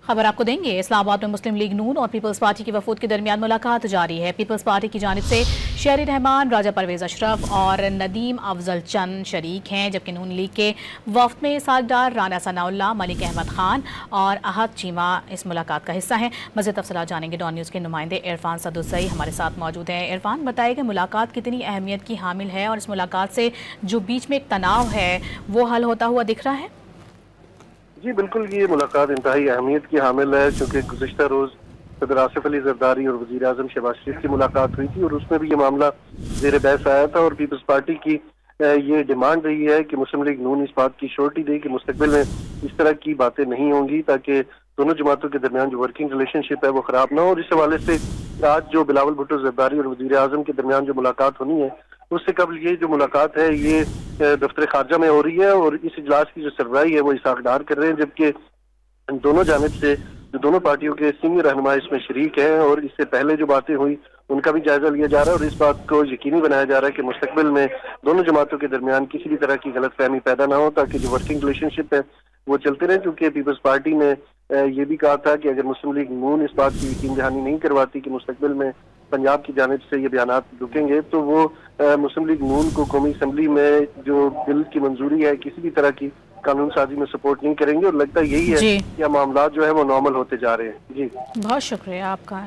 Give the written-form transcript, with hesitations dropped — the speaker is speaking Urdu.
خبر آپ کو دیں گے۔ اسلام آباد میں مسلم لیگ نون اور پیپلز پارٹی کے وفود کے درمیان ملاقات جاری ہے۔ پیپلز پارٹی کی جانب سے شہری رحمان، راجہ پرویز اشرف اور ندیم افضل چند شریک ہیں، جبکہ نون لیگ کے وفد میں سالڈار رانا ثناء اللہ، ملک احمد خان اور احد چیمہ اس ملاقات کا حصہ ہیں۔ مزید تفصیلات جانیں گے ڈان نیوز کے نمائندے عرفان صدوسی ہمارے ساتھ موجود ہیں۔ عرفان، بتائے کہ ملاقات کتنی اہمیت کی حامل ہے اور اس ملاقات سے جو بیچ میں ایک تناؤ ہے وہ حل ہوتا ہوا دکھ رہا ہے؟ جی بالکل، یہ ملاقات انتہائی اہمیت کی حامل ہے، چونکہ گزشتہ روز صدر آصف علی زرداری اور وزیر اعظم شہباز شریف کی ملاقات ہوئی تھی اور اس میں بھی یہ معاملہ زیر بحث آیا تھا، اور پیپلز پارٹی کی یہ ڈیمانڈ رہی ہے کہ مسلم لیگ نون اس بات کی شورٹی دے کہ مستقبل میں اس طرح کی باتیں نہیں ہوں گی، تاکہ دونوں جماعتوں کے درمیان جو ورکنگ ریلیشن شپ ہے وہ خراب نہ ہو۔ اور اس حوالے سے آج جو بلاول بھٹو زرداری اور وزیر اعظم کے درمیان جو ملاقات ہونی ہے، اس سے قبل یہ جو ملاقات ہے یہ دفتر خارجہ میں ہو رہی ہے، اور اس اجلاس کی جو سربراہی ہے وہ اسحاق ڈار کر رہے ہیں، جبکہ دونوں جانب سے جو دونوں پارٹیوں کے سینئر رہنما اس میں شریک ہیں، اور اس سے پہلے جو باتیں ہوئی ان کا بھی جائزہ لیا جا رہا ہے، اور اس بات کو یقینی بنایا جا رہا ہے کہ مستقبل میں دونوں جماعتوں کے درمیان کسی بھی طرح کی غلط فہمی پیدا نہ ہو، تاکہ جو ورکنگ ریلیشن شپ ہے وہ چلتے رہے۔ کیونکہ پیپلز پارٹی نے یہ بھی کہا تھا کہ اگر مسلم لیگ نون اس بات کی یقین دہانی نہیں کرواتی کہ مستقبل میں پنجاب کی جانب سے یہ بیانات رکیں گے، تو وہ مسلم لیگ نون کو قومی اسمبلی میں جو بل کی منظوری ہے کسی بھی طرح کی قانون سازی میں سپورٹ نہیں کریں گے، اور لگتا یہی ہے کہ معاملات جو ہے وہ نارمل ہوتے جا رہے ہیں۔ جی بہت شکریہ آپ کا۔